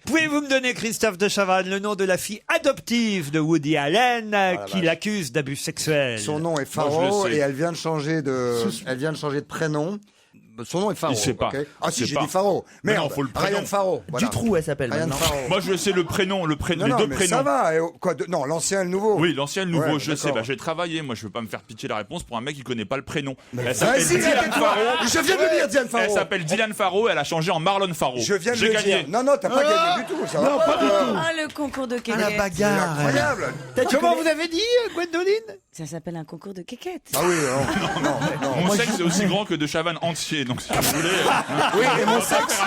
Pouvez-vous me donner, Christophe de Chavannes, le nom de la fille adoptive de Woody Allen qui l'accuse d'abus sexuels? Son nom est Faro et elle vient de changer de prénom. Son nom est Faro. Il sait pas. Okay. Ah si, j'ai pas. dit Faro. Merde, non, faut le prénom. Ryan Faro. Voilà. Dutroux, elle s'appelle Ryan maintenant. Faro. Moi, je sais le prénom, les deux mais prénoms. ça va. Non, l'ancien et le nouveau. Oui, l'ancien et le nouveau, Ouais, je sais. d'accord. J'ai travaillé. Moi, je veux pas me faire pitcher la réponse pour un mec qui connaît pas le prénom. Elle Vas-y, s'appelle Dylan tais-toi. Faro. Je viens de le dire, Dylan Faro. Elle s'appelle Dylan Faro. Elle a changé en Marlon Faro. Je viens de J'ai le gagné. dire. Non, t'as pas gagné du tout. Ça va pas du tout. Ah, le concours de La quéquette. C'est bagarre. incroyable. Comment vous avez dit, Gwendoline? Ça s'appelle un concours de quéquette. Ah oui, non. Mon sexe est aussi grand que de Chavannes entier. Donc, si vous voulez. Oui, et mon sexe.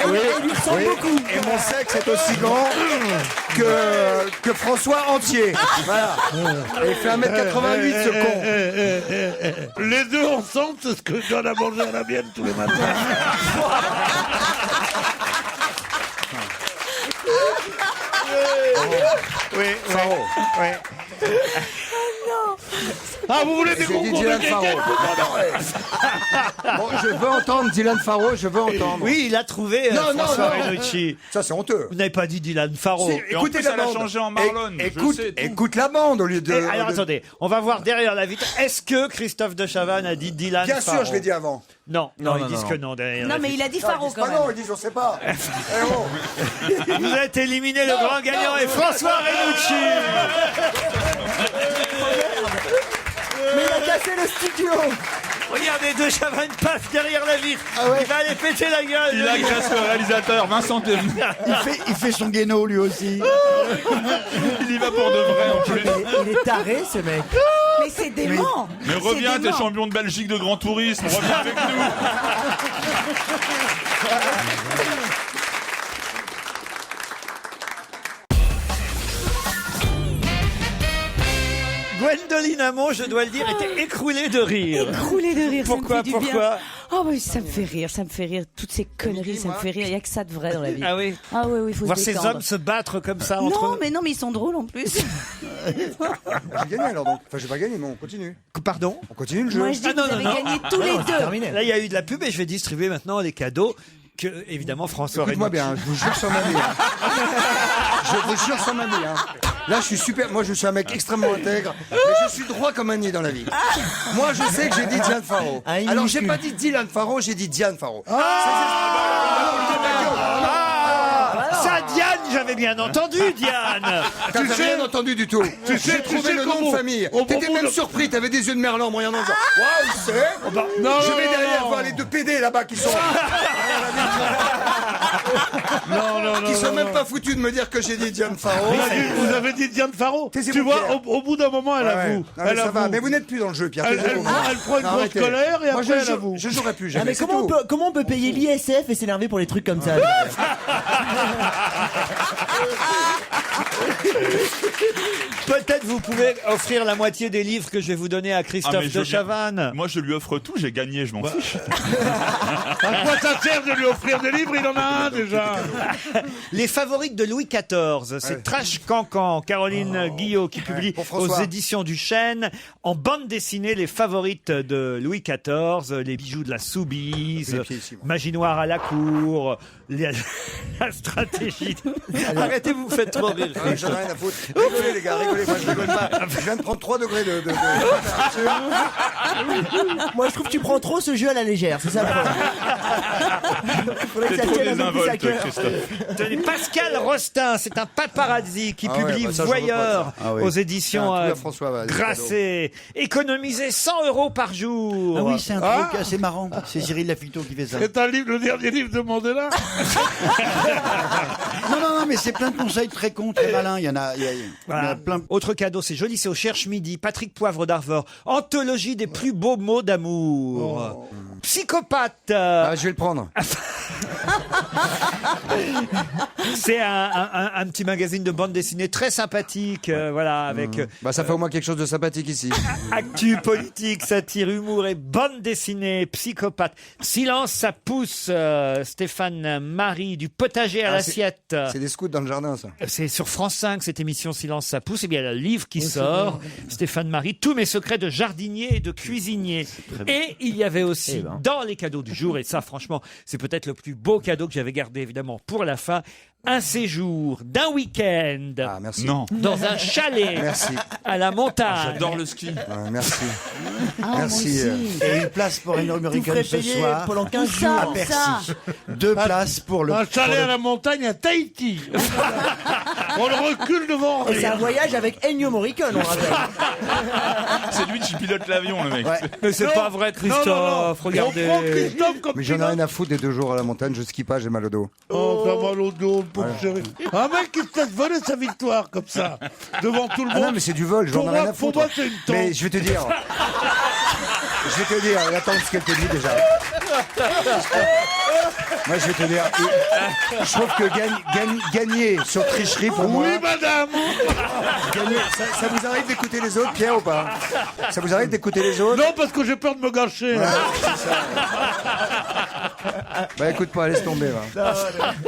Oui, et mon sexe est aussi grand que François entier. Voilà. Et il fait 1m88 ce con. Les deux ensemble, c'est ce que je donne à manger à la mienne tous les matins. Oui, Faro. Ah, vous voulez des J'ai dit concours de Dylan Faro. quéquettes? Bon, je veux entendre Dylan Faro, je veux entendre. Oui, il a trouvé François Renucci. Ça, c'est honteux. Vous n'avez pas dit Dylan Faro. Et en plus, elle a changé en Marlon. Je sais tout. Écoute la bande au lieu de. Alors attendez, on va voir derrière la vitre. Est-ce que Christophe de Chavannes a dit Dylan Bien Faro? sûr, je l'ai dit avant. Non, ils disent que non derrière Non, la mais vitre. il a dit Ah, Faro ils disent quand pas même. non, ils disent on sait pas. Vous êtes éliminé, le grand gagnant est François Renucci. Mais il a cassé le studio. Regardez, de Chavannes passe derrière la vitre. Il va aller péter la gueule. Il agresse le réalisateur, Vincent Denis. Il fait son guéno lui aussi. Il y va pour de vrai en plus. Il est taré ce mec. Mais c'est dément. Mais reviens, t'es champion de Belgique de grand tourisme. Reviens avec nous. Gwendoline Amon, je dois le dire, était écroulée de rire. Écroulé de rire, Pourquoi, ça me fait du bien. pourquoi? Oh, mais ça me fait rire. Toutes ces conneries, ça me fait rire. Il n'y a que ça de vrai dans la vie. Ah oui. Ah oui, il faut Voir se ces détendre. hommes se battre comme ça entre Non, mais ils sont drôles en plus. J'ai gagné alors donc. Enfin, j'ai pas gagné, mais on continue. Pardon? On continue le jeu. Moi, je dis que vous avez gagné tous les deux. Terminé. Là, il y a eu de la pub et je vais distribuer maintenant les cadeaux que, évidemment, François Écoute-moi Renucci. bien, je vous jure sur ma vie. Je vous jure sur ma vie. Là, je suis super. Moi, je suis un mec extrêmement intègre. Mais je suis droit comme un nid dans la vie. Moi, je sais que j'ai dit Diane Faro. Ah, il Alors, j'ai minuscule. pas dit Dylan Faro, j'ai dit Diane Faro. Ça, Diane, j'avais bien entendu, Diane. T'as rien entendu du tout. sais- J'ai tu trouvé sais le nom comment- de famille. au T'étais moment même de- surpris, t'avais des yeux de merlan, moyen dans le genre. Waouh, il sait. Non, Je non, vais non, derrière non. voir les deux PD là-bas qui sont. Non, Qui sont même pas foutus de me dire que j'ai dit Diane Faro. Vous avez dit Diane Faro. Taisez-vous, Tu vois, Pierre. au bout d'un moment, elle Ouais. avoue. Non, mais Elle ça va, avoue. mais vous n'êtes plus dans le jeu, Pierre. Elle taisez-vous. prend une Non, grosse arrêtez. colère et Moi, après elle je avoue. jouerai plus Ah, jamais. mais c'est comment tout. on peut payer l'ISF et s'énerver pour les trucs comme ça? Peut-être vous pouvez offrir la moitié des livres que je vais vous donner à Christophe mais je de viens- Chavannes. Moi, je lui offre tout, j'ai gagné, je m'en fiche. À quoi ça sert de lui offrir des livres? Il en a un déjà. Les favorites de Louis XIV, c'est Trash Cancan, Caroline Guillot qui publie pour aux François. éditions du Chêne en bande dessinée les favorites de Louis XIV, les bijoux de la Soubise, Les pieds ici, moi. Magie noire à la cour, la stratégie. Arrêtez, vous me faites trop rire. J'en ai rien à foutre. Rigolez, les gars, rigolez. Moi, je rigole pas. Je viens de prendre 3 degrés de... Moi, je trouve que tu prends trop ce jeu à la légère. C'est ça le problème. Faudrait que C'est ça trop tienne un peu plus à désinvolte, cœur. Christophe. Tenez, Pascal Rostin, c'est un paparazzi qui Ah ouais, publie bah ça, j'en veux pas, Voyeur ça. Ah oui. aux éditions C'est un truc à François, ouais, Grasset. Économiser 100 € par jour. Ah oui, c'est un truc assez marrant. C'est Cyril Lafito qui fait ça. C'est un livre, le dernier livre de Mandela. Non, mais c'est plein de conseils très cons, très malins. Il y en a Voilà. plein. Autre cadeau, c'est joli, c'est au Cherche Midi. Patrick Poivre d'Arvor. Anthologie des plus beaux mots d'amour. Psychopathe. Ah, je vais le prendre. C'est un petit magazine de bande dessinée très sympathique, voilà, avec Bah, ça fait au moins quelque chose de sympathique ici. actu, politique, satire, humour et bande dessinée. Psychopathe. Silence, ça pousse. Stéphane Marie, du potager à l'assiette. C'est des scouts dans le jardin, ça. C'est sur France 5, cette émission Silence, ça pousse. Et bien, il y a le livre qui sort. Stéphane Marie, tous mes secrets de jardinier et de cuisinier. Et il y avait aussi, dans les cadeaux du jour, et ça, franchement, c'est peut-être le plus beau cadeau que j'avais gardé, évidemment, pour la fin, un séjour d'un week-end Ah, merci. Non. dans un chalet Merci. à la montagne. J'adore le ski. Ouais, merci. Ah, Merci. moi aussi. Et une place pour une Vous American ferez ce payer soir. pendant 15 Où ça, jours. où à Percy. ça 2 places pour le. Un chalet à la montagne à Tahiti. On le recule devant. Et c'est un voyage avec Ennio Morricone, on rappelle. C'est lui qui pilote l'avion, le mec. Ouais. Mais c'est Non. pas vrai, Christophe. Non. Regardez. On prend Christophe comme Mais j'en ai pilote. rien à foutre des 2 jours à la montagne, je skie pas, j'ai mal au dos. Oh, t'as mal au dos, le pauvre chéri. Un mec qui se laisse voler sa victoire comme ça, devant tout le Ah monde. non, mais c'est du vol, j'en Pour ai rien moi- à pour foutre. moi, c'est une tente. Mais je vais te dire. Attends ce qu'elle te dit déjà. Moi, je vais te dire. Je trouve que gagner sur tricherie pour moi. Oui, madame. Gagner, ça vous arrive d'écouter les autres, Pierre, ou pas? Ça vous arrive d'écouter les autres? Non, parce que j'ai peur de me gâcher. Ouais, c'est ça. Bah écoute pas, laisse tomber. Va.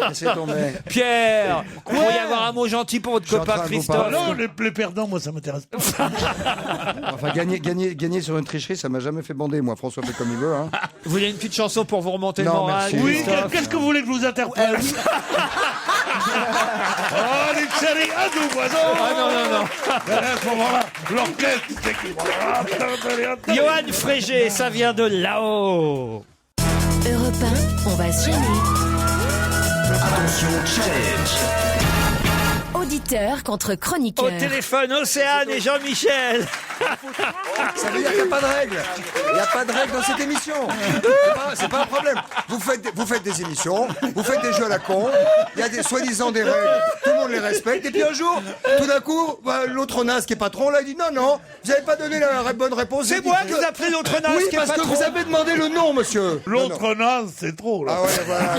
Laisse tomber. Pierre, il faut y avoir un mot gentil pour votre Je suis en copain train de vous Christophe. Non, les perdants, moi, ça m'intéresse pas. Enfin, gagner sur une tricherie, ça m'a jamais fait bander. Moi, François fait comme il veut. Hein. Vous voulez une petite chanson pour vous remonter le Non, moral merci. Oui, Christophe qu'est-ce que vous voulez que je vous interprète Oh, les chéris, à nous, voisins. Ah non, non, non. À ce moment-là, l'orchestre, c'est qui Johan Frégé, ça vient de là-haut. Europe 1, on va se gêner. Attention, challenge. Auditeur contre Au chroniqueur. téléphone, Océane et Jean-Michel. Ça veut dire qu'il n'y a pas de règles. Il n'y a pas de règles dans cette émission. C'est pas un problème. Vous faites des émissions, vous faites des jeux à la con, il y a des soi-disant des règles, tout le monde les respecte, et puis un jour, tout d'un coup, l'autre naze qui est patron, là, il dit non, vous n'avez pas donné la bonne réponse. C'est moi que vous appelez l'autre naze Oui, qui est parce que patron. vous avez demandé le nom, monsieur. L'autre naze, c'est trop, là. Ah ouais, voilà.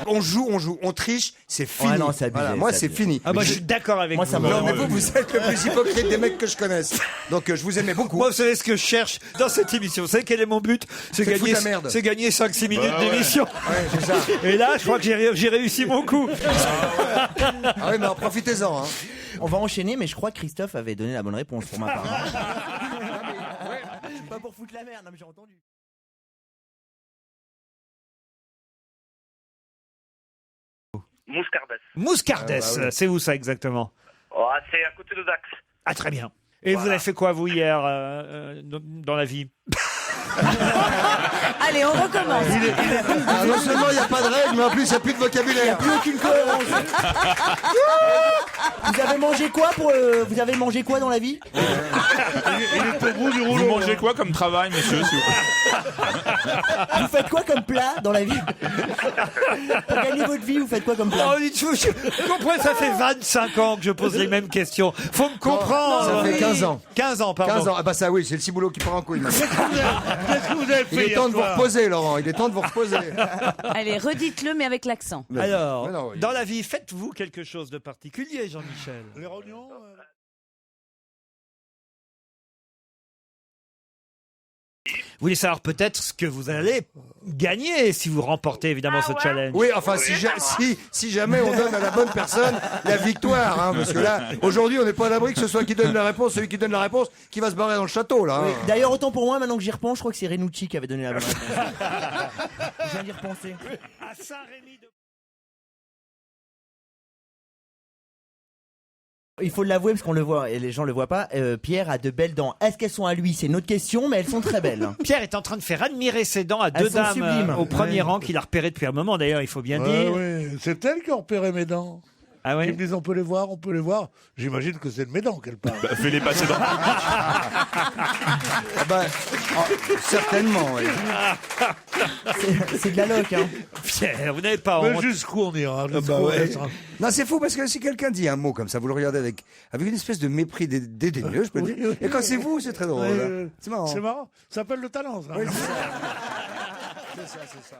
On joue, on triche, c'est fini. Ouais, non, c'est abusé, Voilà, moi, c'est c'est abusé. fini. Ah bah je suis d'accord avec Moi, vous. ça me Non, rend- mais vous êtes le plus hypocrite des mecs que je connaisse. Donc, je vous aimais beaucoup. Moi, vous savez ce que je cherche dans cette émission. Vous savez quel est mon but? C'est C'est de gagner, foutre la merde. c'est gagner 5-6 minutes d'émission. Ouais, c'est ça. Et là, je crois que j'ai réussi mon coup. Ah oui, mais en profitez-en. Hein. On va enchaîner, mais je crois que Christophe avait donné la bonne réponse pour ma part. Pas pour foutre la merde, non, mais j'ai entendu. Mouscardès. Mouscardès, c'est où ça exactement? Oh, c'est à côté de Dax. Ah, très bien. Et vous avez fait quoi, vous, hier, dans la vie? Allez, on recommence. Ah, non seulement il n'y a pas de règles, mais en plus il n'y a plus de vocabulaire. Plus aucune cohérence. Vous avez mangé quoi dans la vie? Il est au bout du Vous rouleau. mangez quoi comme travail, monsieur, s'il vous plaît? Vous faites quoi comme plat dans la vie? Pour gagner votre vie, vous faites quoi comme plat? Oh, vous comprenez, ça fait 25 ans que je pose les mêmes questions. Faut me comprendre. Ça fait 15 ans. 15 ans, pardon. 15 ans. Ah bah ça oui, c'est le ciboulot qui part en couille maintenant. Qu'est-ce que vous avez Il fait est hier temps de vous soir reposer, Laurent. Il est temps de vous reposer. Allez, redites-le, mais avec l'accent. Alors, Mais non, oui. dans la vie, faites-vous quelque chose de particulier, Jean-Michel? Les rognons Vous voulez savoir peut-être ce que vous allez gagner si vous remportez évidemment ce challenge? Oui, enfin, si jamais on donne à la bonne personne la victoire, hein, parce que là, aujourd'hui, on n'est pas à l'abri que ce soit qui donne la réponse, celui qui donne la réponse, qui va se barrer dans le château, là. Oui. Hein. D'ailleurs, autant pour moi, maintenant que j'y repense, je crois que c'est Renucci qui avait donné la bonne réponse. Je viens d'y repenser. À Saint-Rémy de... Il faut l'avouer parce qu'on le voit et les gens le voient pas. Pierre a de belles dents. Est-ce qu'elles sont à lui? C'est une autre question, mais elles sont très belles. Pierre est en train de faire admirer ses dents à Elles deux sont dames sublimes. au premier Ouais. rang qu'il a repéré depuis un moment. D'ailleurs, il faut bien Ouais, dire. ouais. C'est elle qui a repéré mes dents. Ah Ils oui. me disent on peut les voir, on peut les voir. J'imagine que c'est de mes dents qu'elle parle. Bah, fais-les passer dans... Ah bah, certainement, oui. C'est de la loque, hein. Pierre, vous n'avez pas Mais honte. jusqu'où on ira bah ouais. Non, c'est fou parce que si quelqu'un dit un mot comme ça, vous le regardez avec une espèce de mépris dédaigneux, je peux dire. Et quand c'est vous, c'est très drôle. C'est marrant. C'est marrant. Ça s'appelle le talent, ça. Oui, c'est ça. C'est ça, c'est ça.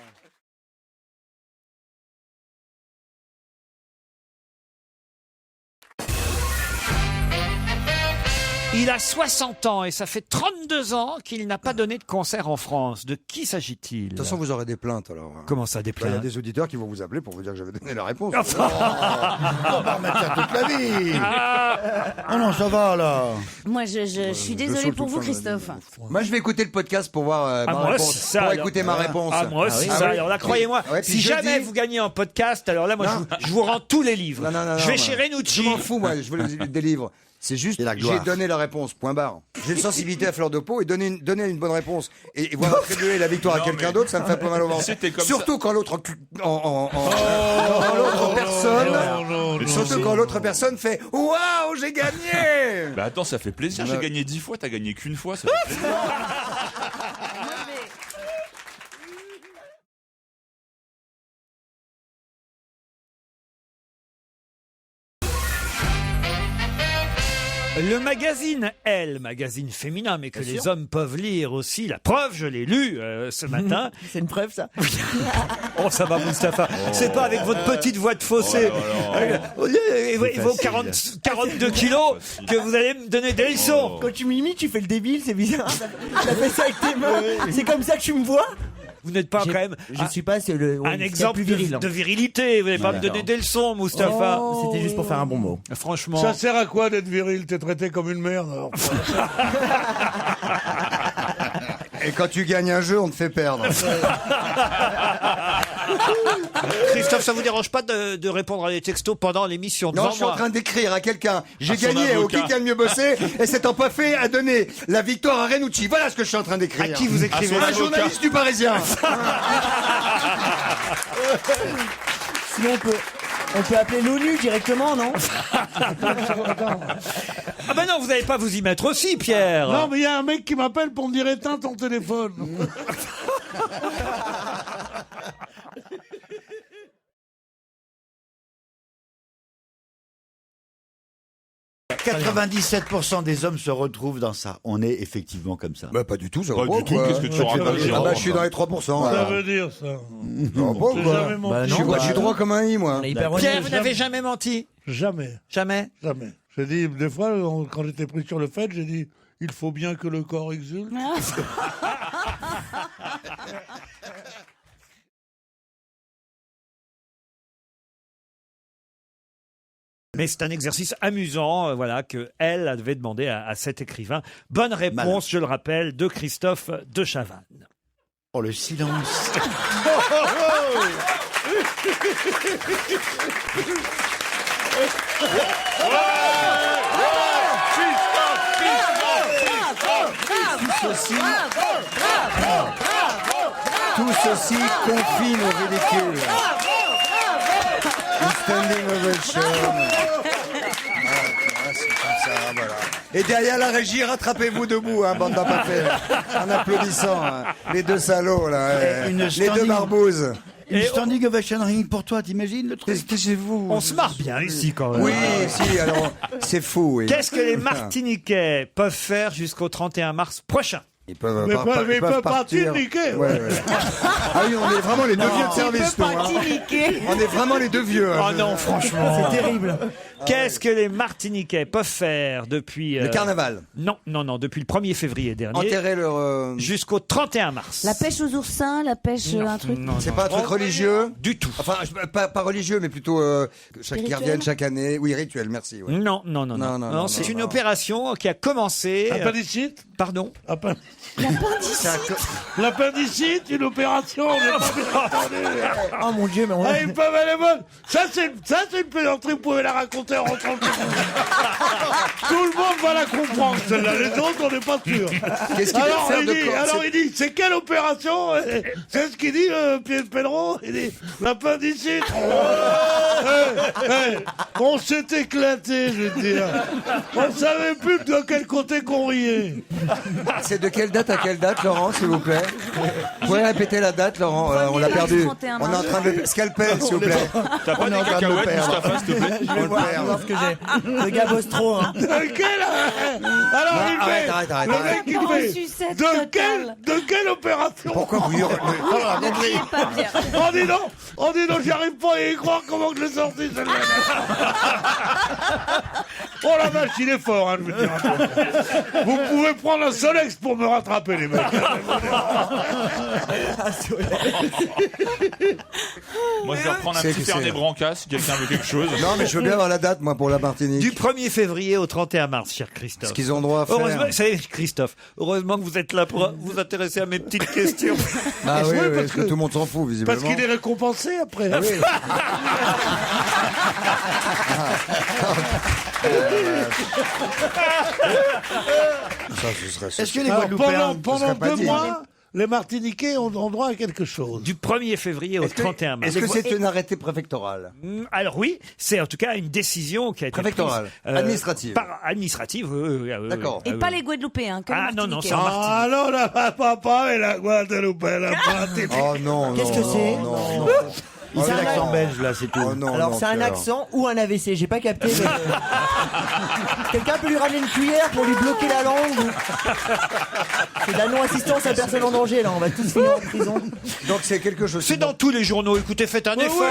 Il a 60 ans et ça fait 32 ans qu'il n'a pas donné de concert en France. De qui s'agit-il? De toute façon, vous aurez des plaintes alors. Comment ça, des Il y a plaintes? des auditeurs qui vont vous appeler pour vous dire que j'avais donné la réponse. On va remettre ça toute la vie. Ah non, ça va là. Moi, je suis désolée pour vous, Christophe. Moi, je vais écouter le podcast pour voir ma moi réponse. aussi, ça, pour alors. écouter ma réponse. Ah, moi aussi, Ah ça. oui. Alors là, croyez-moi, Ouais, puis si je jamais dis- vous gagnez en podcast, alors là, moi, Non. je vous rends tous les livres. Non, je vais moi, chez Renucci. Je m'en fous, moi, je veux des livres. C'est juste, j'ai donné la réponse, point barre. J'ai une sensibilité à fleur de peau et donner une bonne réponse et voir attribuer la victoire à quelqu'un d'autre, ça me fait pas mal au ventre. C'était comme Surtout quand l'autre quand l'autre personne, surtout quand l'autre personne fait waouh, j'ai gagné. Bah attends, ça fait plaisir, j'ai gagné 10 fois, t'as gagné qu'une fois, ça fait plaisir. Le magazine Elle, magazine féminin, mais que les hommes peuvent lire aussi. La preuve, je l'ai lu ce matin. C'est une preuve, ça. Oh, ça va, Mustapha. C'est pas avec votre petite voix de fossé. Il vaut 42 kilos que vous allez me donner des leçons. Quand tu m'imites, tu fais le débile, c'est bizarre. T'as fait ça avec tes mains. C'est comme ça que tu me vois. Vous n'êtes pas quand même Je suis pas un exemple plus viril. de virilité. Vous n'allez pas me donner des leçons, Mustapha. C'était juste pour faire un bon mot. Franchement. Ça sert à quoi d'être viril? T'es traité comme une merde. Alors. Et quand tu gagnes un jeu, on te fait perdre. Christophe, ça vous dérange pas de répondre à des textos pendant l'émission Non, devant je suis en moi? train d'écrire à quelqu'un. J'ai À son gagné au avocat. qui a le mieux bossé et cet empoiffé a donné la victoire à Renucci. Voilà ce que je suis en train d'écrire. À qui vous écrivez? Un journaliste du Parisien. Sinon, on peut appeler l'ONU directement, non? Ah ben non, vous n'allez pas vous y mettre aussi, Pierre. Non, mais il y a un mec qui m'appelle pour me dire éteins ton téléphone. « 97% des hommes se retrouvent dans ça. On est effectivement comme ça. » Bah pas du tout, ça Pas va du tout, qu'est-ce que tu racontes, Gérard? Bah je suis dans les 3%. Ça voilà. veut dire ça. Ça va pas, J'ai quoi. jamais menti. Je suis droit comme un i, moi. On est hyper Pierre, honnête. vous n'avez jamais menti? Jamais, Jamais? jamais. J'ai dit, des fois, quand j'étais pris sur le fait, j'ai dit, il faut bien que le corps exulte. Mais c'est un exercice amusant, voilà, que elle devait demander à cet écrivain. Bonne réponse, Malin. je le rappelle, de Christophe de Chavannes. Oh, le silence. Tout ceci confine au ridicule. Une standing ovation. Voilà, c'est comme ça, voilà. Et derrière la régie, rattrapez-vous debout, hein, bande d'empâtés, en applaudissant. Hein. Les deux salauds, là. Une Les deux standing- barbouzes. Une Et standing ovation ring pour toi, t'imagines le truc? Taisez-vous. On se marre bien ici quand même. Oui, si, alors, c'est fou, oui. Qu'est-ce que les Martiniquais peuvent faire jusqu'au 31 mars prochain? Ils peuvent, Mais ils peuvent partir niquer. Ouais, ouais. Ah oui, on est vraiment les deux vieux de service, nous. Hein. On est vraiment les deux vieux. Oh non, franchement. C'est terrible. Qu'est-ce que les Martiniquais peuvent faire depuis... Le carnaval. Non, depuis le 1er février dernier Enterrer leur... jusqu'au 31 mars. La pêche aux oursins, la pêche, un truc. C'est pas un truc religieux? Du tout. Enfin, pas religieux, mais plutôt qui Rituel reviennent chaque année. Oui, rituel, merci. Ouais. Non, c'est une opération qui a commencé... Appendicite? Pardon? L'appendicite, une opération, on n'est pas bien entendu. Oh mon Dieu, mais on Ah, ils peuvent aller bonne. Ça, c'est une plaisanterie, vous pouvez la raconter en rentrant chez vous. Tout le monde va la comprendre, celle-là. Les autres, on n'est pas sûr. Qu'est-ce qu'il Alors, peut faire il de dit, corps? alors il dit, c'est quelle opération? C'est ce qu'il dit, Pedro. Il dit, l'appendicite. On s'est éclaté, je veux dire. On savait plus de quel côté qu'on riait. C'est de quel quelle date à quelle date, Laurent, s'il vous plaît? Vous pouvez répéter la date, Laurent? On l'a perdu. 31 On est en train de... Scalpel, s'il vous plaît. T'as pas On est des en train de le cacahuètes, perdre. Mustapha, s'il te plaît? Je vais voir ce que j'ai. Le gars bosse trop, hein. De quel Alors, il fait. Arrête. Le mec, il En fait. sucette De quelle opération? Pourquoi vous hurlez? Ne criez pas, Pierre. Oh, dis donc, j'arrive pas à y croire comment que je l'ai sorti, celle-là. Oh la vache, il est fort, hein, je veux dire. Vous pouvez prendre un Solex pour me rattraper, les mecs. Moi, je vais reprendre un C'est petit que c'est- Fernet Branca si quelqu'un veut quelque chose. Non, mais je veux bien avoir la date, moi, pour la Martinique. Du 1er février au 31 mars, cher Christophe. Ce qu'ils ont droit à faire. Heureusement, vous savez, Christophe, heureusement que vous êtes là pour vous intéresser à mes petites questions. Ah oui, Oui, oui, parce parce que que- tout le monde s'en fout, visiblement. Parce qu'il est récompensé après. Ah oui. Ça, ce serait... Est-ce que les Alors, Guadeloupéens pendant serait pas 2 dit. mois, les Martiniquais ont droit à quelque chose. Du 1er février au 31 mars. Est-ce que c'est une arrêté préfectorale? Alors oui, c'est en tout cas une décision qui a été Préfectorale. prise, Administrative. Administrative, oui. D'accord. Et pas les Guadeloupéens, que les Ah non, non, Martiniquais. c'est en Martinique. Ah non, la papa et la Guadeloupe, la Martinique. Oh non, Qu'est-ce que c'est non. C'est C'est un l'accent accent. belge, là, c'est tout. Oh non, Alors non, c'est un Pierre. accent ou un AVC, j'ai pas capté. Mais... Quelqu'un peut lui ramener une cuillère pour lui bloquer la langue ou... C'est de la non-assistance à personne en danger là, on va tous finir en prison. Donc c'est quelque chose... C'est dans tous les journaux. Écoutez, faites un Oui, effort.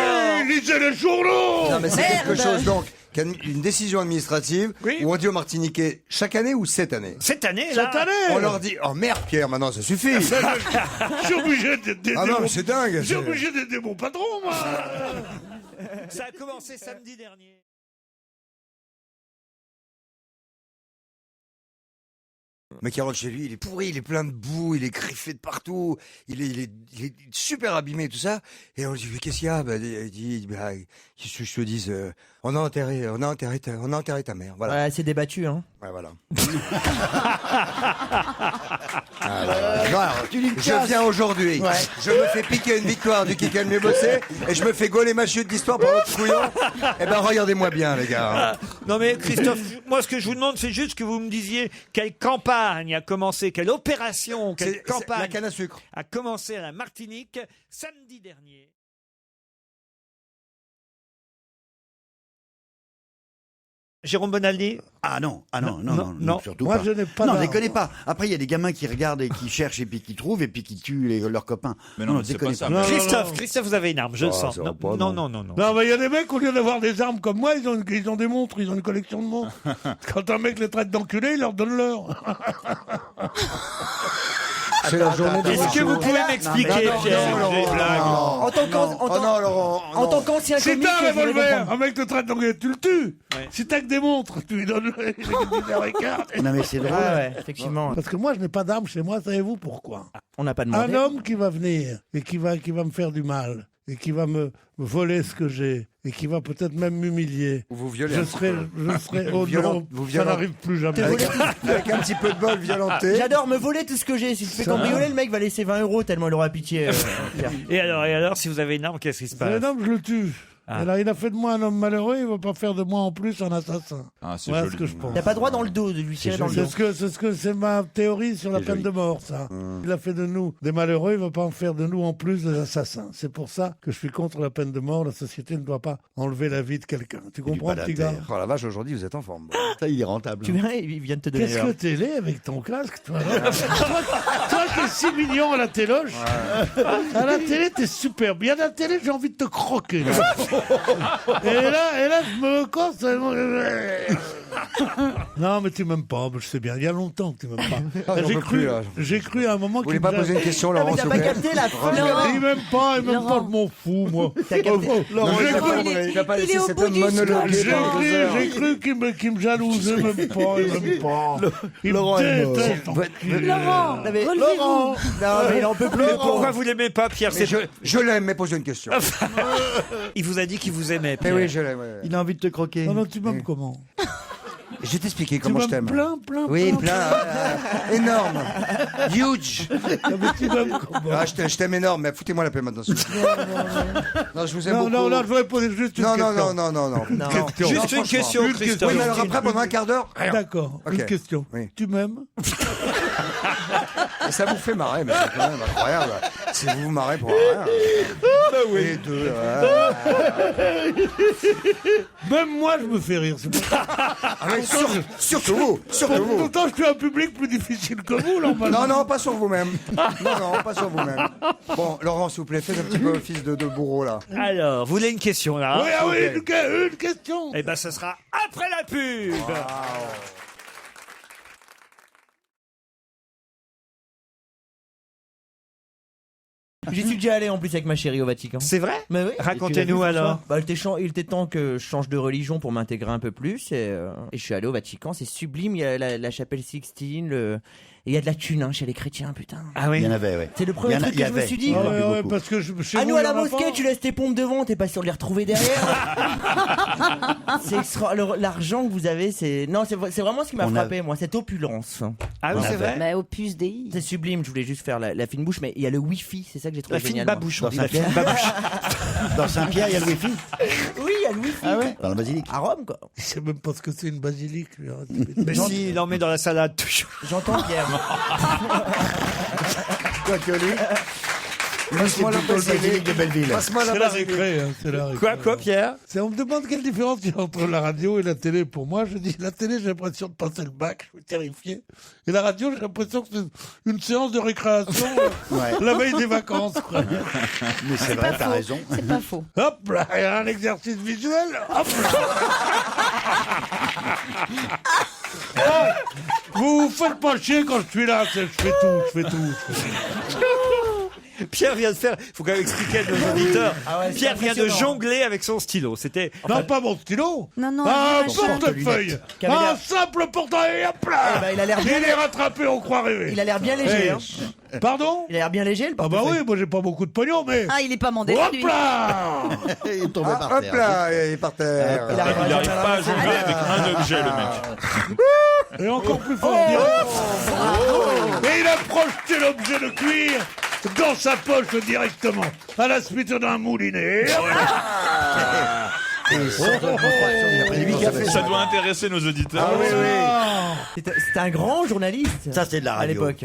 oui, lisez les journaux. Non, mais c'est quelque chose, donc, une décision administrative Oui. où on dit aux Martiniquais chaque année ou cette année? Cette année, là. Cette année. On leur dit, oh merde, Pierre, maintenant ça suffit. Je suis obligé d'aider Ah non, mon- mais c'est dingue. Je suis obligé d'aider mon patron, moi. Ça a commencé samedi dernier. Mais qui rentre chez lui, il est pourri, il est plein de boue, il est griffé de partout, il est super abîmé, tout ça. Et on lui dit, mais qu'est-ce qu'il y a? Bah, il dit, bah, qu'est-ce que je te dise, on a enterré ta mère, voilà. Ouais, c'est débattu hein. Ouais, voilà. Non, alors, tu dis Je viens aujourd'hui, je me fais piquer une victoire du Kick mieux bossé, et je me fais gauler ma chute d'histoire par l'autre couillon. Eh ben, regardez-moi bien, les gars. Non mais Christophe, moi ce que je vous demande, c'est juste que vous me disiez quelle campagne a commencé, quelle opération, quelle C'est la campagne canne à sucre. a commencé à la Martinique samedi dernier. Jérôme Bonaldi. non, non. surtout Moi, pas. je n'ai pas Non, d'arme. déconnez pas. Après, il y a des gamins qui regardent et qui cherchent et puis qui trouvent et puis qui tuent leurs copains. Mais non, mais c'est déconnez pas ça. Non, Christophe, vous avez une arme, je le sens. ça va Non, pas, non, non. non. Non, mais il y a des mecs, au lieu d'avoir des armes comme moi, ils ont des montres, ils ont une collection de montres. Quand un mec les traite d'enculés, il leur donne l'heure. C'est la journée des Est-ce que vous pouvez m'expliquer, Pierre En tant qu'an- Oh non, Laurent. en tant qu'ancien Si comique, t'as un je voulais revolver, comprendre. un mec te traite d'enculé, tu le tues. Ouais. Si t'as que des montres, tu lui donnes les 10h15. Non, mais c'est drôle. Ouais, effectivement. Parce que moi, je n'ai pas d'arme chez moi, savez-vous pourquoi? On n'a pas Un demandé. homme qui va venir et qui va me faire du mal et qui va me voler ce que j'ai et qui va peut-être même m'humilier. Vous violez. Je serai oh non, vous ça violent- n'arrive plus jamais. Avec un petit peu de bol violenté. J'adore me voler tout ce que j'ai. Si tu fais cambrioler, le mec va laisser 20 € tellement il aura pitié. Pierre. Et alors, si vous avez une arme, qu'est-ce qui se passe? Un homme, je le tue. Ah. Alors, il a fait de moi un homme malheureux, il va pas faire de moi en plus un assassin. Ah, c'est Voilà joli. ce que je pense. T'as pas droit dans le dos de lui tirer dans le dos. C'est ma théorie sur la C'est peine joli. de mort, ça. Il a fait de nous des malheureux, il va pas en faire de nous en plus des assassins. C'est pour ça que je suis contre la peine de mort. La société ne doit pas enlever la vie de quelqu'un. Tu comprends, petit gars? Oh la vache, aujourd'hui vous êtes en forme. Ça, il est rentable. Tu viens, il vient de te donner Qu'est-ce l'heure. que t'es laid avec ton casque, toi? Toi qui es si mignon à la téloche. À la télé, t'es super bien. À la télé, j'ai envie de te croquer. Et là, je me casse. Non, mais tu m'aimes pas, je sais bien. Il y a longtemps que tu m'aimes pas. Ah, j'en peux plus, là. J'ai cru à un moment Vous voulez qu'il pas me poser une question, Non, Laurent, mais t'as s'il vous pas plaît? capté la fin. Il m'aime pas, je m'en fous, moi. T'as capté. Laurent, J'ai il a cru- pas- il est- il a pas il laissé est au cet bout homme du monologuer J'ai pendant 2 heures. cru qu'il me jalousait, même pas, il m'aime pas. Il Laurent me est mort. déteste. Laurent, Non, mais- relevez-vous. Non, mais il en peut plus. le pauvre. Pourquoi vous l'aimez pas, Pierre? Mais je l'aime, mais posez une question. Il vous a dit qu'il vous aimait, Mais Pierre. oui, je l'aime. ouais. Il a envie de te croquer. Non, non, tu m'aimes comment? Je vais t'expliquer Tu comment je m'aimes t'aime. plein. Oui, plein. Énorme. Huge. Mais tu m'aimes comment? Ah, je t'aime énorme, mais foutez-moi la paix maintenant. Non, je vous aime beaucoup. Non, je voudrais poser juste une question. Non. Question. Juste une question, Une Christophe. Oui, mais alors après, pendant un quart d'heure, rien. D'accord, Ok. une question. Oui. Tu m'aimes? Ça vous fait marrer, mais c'est quand même incroyable. Si vous vous marrez pour rien. Les deux. Même moi, je me fais rire. C'est pour ça. Ah, mais surtout vous. Pourtant, je suis un public plus difficile que vous, normalement. Non, pas sur vous-même. Non, pas sur vous-même. Bon, Laurent, s'il vous plaît, faites un petit peu office de bourreau, là. Alors, vous voulez une question là? Oui, ah oui, une question. Eh ben, ce sera après la pub. J'y suis déjà allé en plus avec ma chérie au Vatican. C'est vrai? Mais oui. Racontez-nous alors. Bah, il était temps que je change de religion pour m'intégrer un peu plus et je suis allé au Vatican. C'est sublime. Il y a la chapelle Sixtine. Et il y a de la thune chez les chrétiens, putain. Ah oui. Il y en avait, ouais. C'est le premier truc que je me suis dit. Ouais, parce que chez À vous, nous à il y la en a mosquée, pas. tu laisses tes pompes devant, t'es pas sûr de les retrouver derrière. C'est l'argent que vous avez, c'est vraiment ce qui m'a frappé, moi, cette opulence. Ah oui, c'est vrai. Mais Opus Dei. C'est sublime. Je voulais juste faire la fine bouche, mais il y a le Wi-Fi, c'est ça que j'ai trouvé La fine génial. moi. babouche, on Dans dit la fine Saint-Pierre. babouche. Dans Saint-Pierre, il y a le Wi-Fi. Oui, il y a le Wi-Fi. Ah ouais? Dans la basilique. À Rome, quoi. Je sais même pas ce que c'est une basilique. lui. Mais si, il en met dans la salade toujours. J'entends Pierre. Quoi que lui. Passe-moi la basilique de Belleville. Passe-moi la C'est la basilique. récré. C'est la récré. Quoi, Pierre? On me demande quelle différence il y a entre la radio et la télé. Pour moi, je dis la télé, j'ai l'impression de passer le bac, je suis terrifié. Et la radio, j'ai l'impression que c'est une séance de récréation la veille des vacances. Quoi. Mais c'est vrai, t'as raison. C'est pas faux. Hop là, il y a un exercice visuel. Hop là. Vous faites pas chier quand je suis là, je fais tout. Pierre vient de faire, faut quand même expliquer à nos auditeurs. Ah ouais, c'est Pierre vient de impressionnant. jongler avec son stylo. C'était. Non, pas mon stylo. Non, Un non. portefeuille. Qui avait Un l'air- simple portefeuille. Hop là. Eh ben, il a l'air bien- Il est rattrapé, on croit rêver. Il a l'air bien léger. Hein. Pardon? Il a l'air bien léger, le Ah bah portefeuille. oui, moi j'ai pas beaucoup de pognon, mais... Ah, il est pas mandé, Hop lui. là. Il est tombé par Hop terre. là, il est par terre. Il arrive Il n'arrive pas à jongler avec un objet, le mec. Et encore plus fort, et il a projeté l'objet de cuir dans sa poche directement, à la suite d'un moulinet. Ça doit intéresser nos auditeurs. Ah oui, oui. C'était un grand journaliste. Ça, c'est de la à radio. l'époque.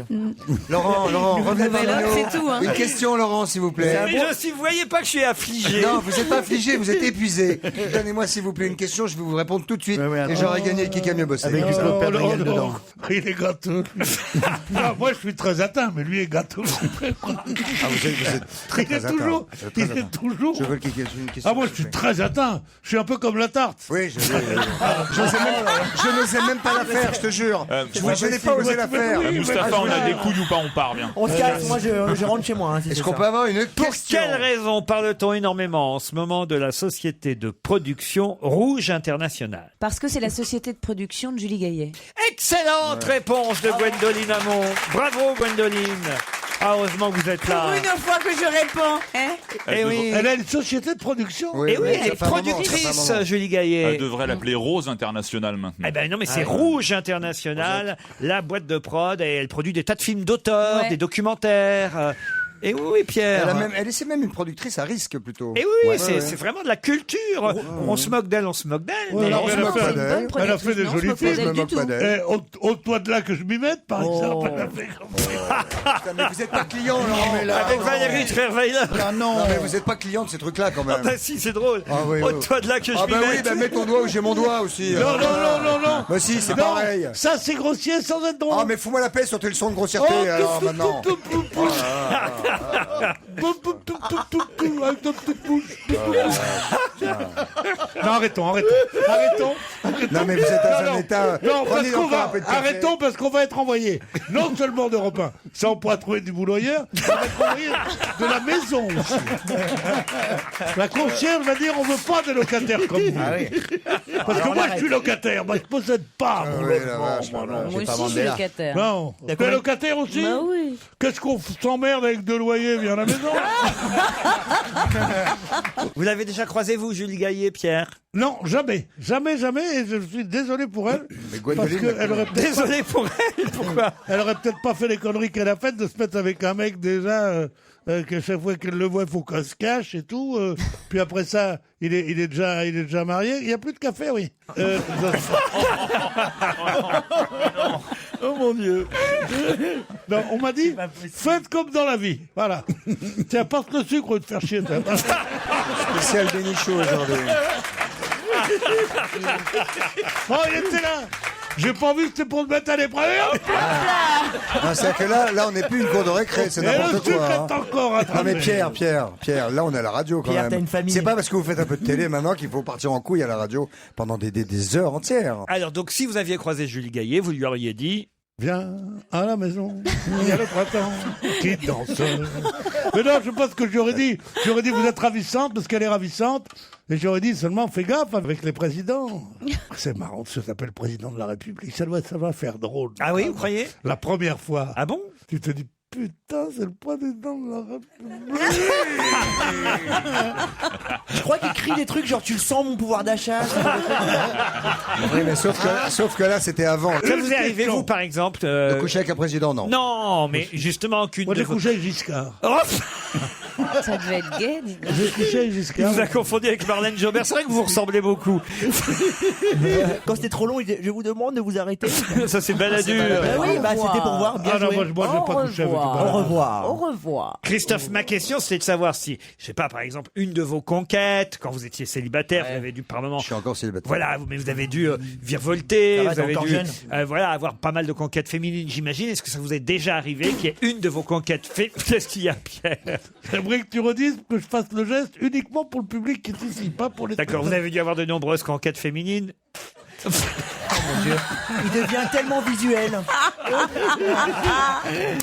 Laurent, revenez vers Voilà, nous. c'est tout, hein. Une question, Laurent, s'il vous plaît. Si vous voyez pas que je suis affligé. Non, vous n'êtes pas affligé, vous êtes épuisé. Donnez-moi, s'il vous plaît, une question, je vais vous répondre tout de suite. Ouais, ouais, et attends. j'aurai gagné le qui a mieux bossé. Avec du Claude Perdriel dedans. Il est gâteux. Non, moi je suis très atteint, mais lui est gâteux. Ah, vous êtes très, Il est très toujours. atteint. Il est toujours. Je veux une question. Ah, moi je suis très atteint. Je suis un peu comme la tarte. Oui, je n'osais même pas la faire, je te jure. Je n'ai pas osé la faire. Oui, Mustapha, on a des couilles ou pas, on part bien. On se casse, moi je rentre chez moi. Hein, si Est-ce c'est qu'on ça. peut avoir une Pour question? quelle raison parle-t-on énormément en ce moment de la société de production Rouge International? Parce que c'est la société de production de Julie Gaillet. Excellente réponse de Gwendoline Amon. Bravo Gwendoline. Ah, heureusement que vous êtes là. fois que je réponds, hein. Eh oui. Elle a une société de production. Eh oui, mais elle est ça fait un moment, productrice, ça fait un moment. Julie Elle Gaillet. devrait l'appeler Rose International maintenant. Eh ben non, mais c'est Rouge International, la boîte de prod, et elle produit des tas de films d'auteurs, Ouais. des documentaires. Et oui, Pierre. C'est même une productrice à risque plutôt. Et oui, Ouais, c'est ouais. c'est vraiment de la culture. On se moque d'elle, mais non, mais elle a Non, fait- c'est une bonne elle a productrice. fait des Non, jolis je me films. posais Je me du moque tout. pas d'elle. Ôte-toi de là que je m'y mette, par exemple. Elle a fait comme ça. Putain, mais vous n'êtes pas client, Laurent. avec Valérie Trierweiler. Ah non. Non, mais vous n'êtes pas client de ces trucs-là quand Ah même. bah si, c'est drôle. Ah oui, oui. Toi de là que je Ah m'y bah oui, mette. bah mets ton doigt où j'ai mon doigt aussi. Non, non. Bah si, c'est Non, pareil. ça c'est grossier sans être drôle. Ah mais fous-moi la paix sur tes leçons de grossièreté alors maintenant. Avec ta petite bouche. Non, arrêtons. Non mais vous êtes dans un état. Non, parce Prenez qu'on encore un va, peu de café. arrêtons parce qu'on va être envoyé. Non seulement d'Europe 1, ça on pourra trouver du boulot ailleurs, on va être envoyé de la maison aussi. La concierge va dire on veut pas de locataires comme vous. Parce que moi je suis locataire, moi je possède pas mon oui, la logement. vache, moi, la non. vache. Moi pas aussi, je suis Mandela. locataire. Non, tu es locataire aussi? Bah oui. Qu'est-ce qu'on s'emmerde avec deux loyers, viens à la maison? Vous l'avez déjà croisé, vous, vous, Julie Gaillet, Pierre? Non, jamais. Jamais, et je suis désolé pour elle. Parce qu'elle aurait peut-être Désolé pour elle, pourquoi? Elle aurait peut-être pas fait les conneries qu'elle a faites de se mettre avec un mec déjà que chaque fois qu'elle le voit, il faut qu'elle se cache et tout. Puis après ça, il est déjà marié. Il n'y a plus de café, oui. Oh mon Dieu. Non, on m'a dit, faites comme dans la vie. Voilà. Tiens, passe le sucre de faire chier. Spécial Bénichou aujourd'hui. Oh, il était là. J'ai pas vu que c'était pour te mettre à l'épreuve. Non, c'est que là, on n'est plus une cour de récré, c'est Et le n'importe sucre quoi. est encore Non attrapé. mais Pierre, là on est à la radio quand Pierre, t'as même. une famille. C'est pas parce que vous faites un peu de télé maintenant qu'il faut partir en couille à la radio pendant des heures entières. Alors, donc, si vous aviez croisé Julie Gaillet, vous lui auriez dit... Viens à la maison, il y a le printemps qui danse. Mais non, je sais pas ce que j'aurais dit. J'aurais dit, vous êtes ravissante parce qu'elle est ravissante. Et j'aurais dit seulement, fais gaffe avec les présidents. C'est marrant, ça s'appelle président de la République. Ça va faire drôle. Ah oui, vous croyez? La première fois. Ah bon? Tu te dis, putain, c'est le président de la République. Je crois qu'il crie des trucs genre tu le sens mon pouvoir d'achat. Oui, mais sauf que là c'était avant. Ça vous est arrivé, vous, par exemple De coucher avec un président, non. Non, mais justement qu'une Moi, de j'ai vos... couché avec Giscard. Oh, Ça devait être gay. dis donc. J'ai couché avec il Giscard. vous a confondu avec Marlène Jobert. C'est vrai que vous ressemblez beaucoup. Quand c'était trop long, il disait, je vous demande de vous arrêter. Ça, c'est baladure. Bah oui, bah c'était pour voir. Bien Ah non, joué. moi je vais pas coucher avec Au revoir. Au revoir. Christophe, ma question, c'était de savoir si, je sais pas, par exemple, une de vos conquêtes, quand vous étiez célibataire, vous avez dû par moment... Je suis encore célibataire. Voilà, mais vous avez dû virevolter, Ça va, vous t'es avez encore dû jeune. voilà, avoir pas mal de conquêtes féminines, j'imagine. Est-ce que ça vous est déjà arrivé qu'il y ait une de vos conquêtes féminines? Qu'est-ce qu'il y a, Pierre? J'aimerais que tu redises que je fasse le geste uniquement pour le public qui est ici, pas pour les... D'accord, vous avez dû avoir de nombreuses conquêtes féminines. Il devient tellement visuel.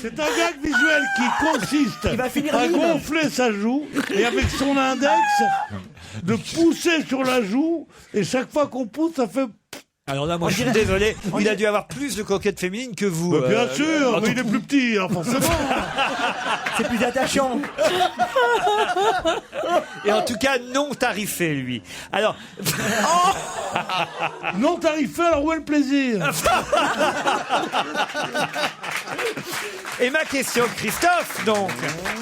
C'est un gag visuel qui consiste Il va finir à mime. gonfler sa joue et avec son index de pousser sur la joue et chaque fois qu'on pousse ça fait... Alors là, moi, je suis désolé, il a dû avoir plus de conquêtes féminines que vous. Bah, bien sûr, mais il est plus petit, hein, forcément. C'est plus attachant. Et en tout cas, non tarifé, lui. Alors, Non tarifé, alors où est le plaisir? et ma question, Christophe, donc,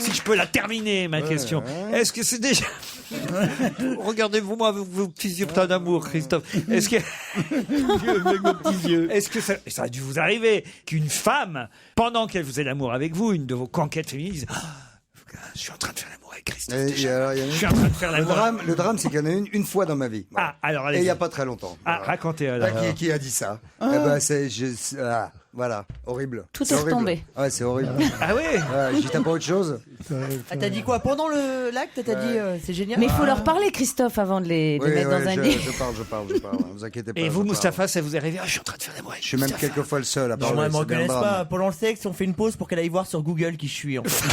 si je peux la terminer, ma question. Est-ce que c'est déjà... Regardez-vous, moi, vos petits yeux pleins d'amour, Christophe. Est-ce que... avec vos petits yeux. Est-ce que ça a dû vous arriver qu'une femme, pendant qu'elle faisait l'amour avec vous, une de vos conquêtes féminines, dise je suis en train de faire l'amour avec Christophe. Et alors, il y a Je suis en train de faire le l'amour. le drame, c'est qu'il y en a une fois dans ma vie. Voilà. Ah, alors Et allez. il n'y a pas très longtemps. Ah, Voilà. racontez alors. Qui a dit ça? Eh ben, voilà, horrible. Tout C'est est horrible. retombé. Ouais, c'est horrible. Ah oui. Ouais, j'y t'as pas autre chose? Ah, t'as dit quoi pendant l'acte? T'as dit c'est génial. Mais il faut leur parler, Christophe, avant de les Oui, mettre ouais, dans un lit. je parle. Vous inquiétez pas. Et je vous, parle. Mustapha, ça vous est arrivé? Ah, je suis en train de faire l'amour avec Je suis même Mustapha. quelquefois le seul à Non, parler. moi, ils me c'est bien le reconnaissent drame. pas. Pendant le sexe, on fait une pause pour qu'elle aille voir sur Google qui je suis. En fait.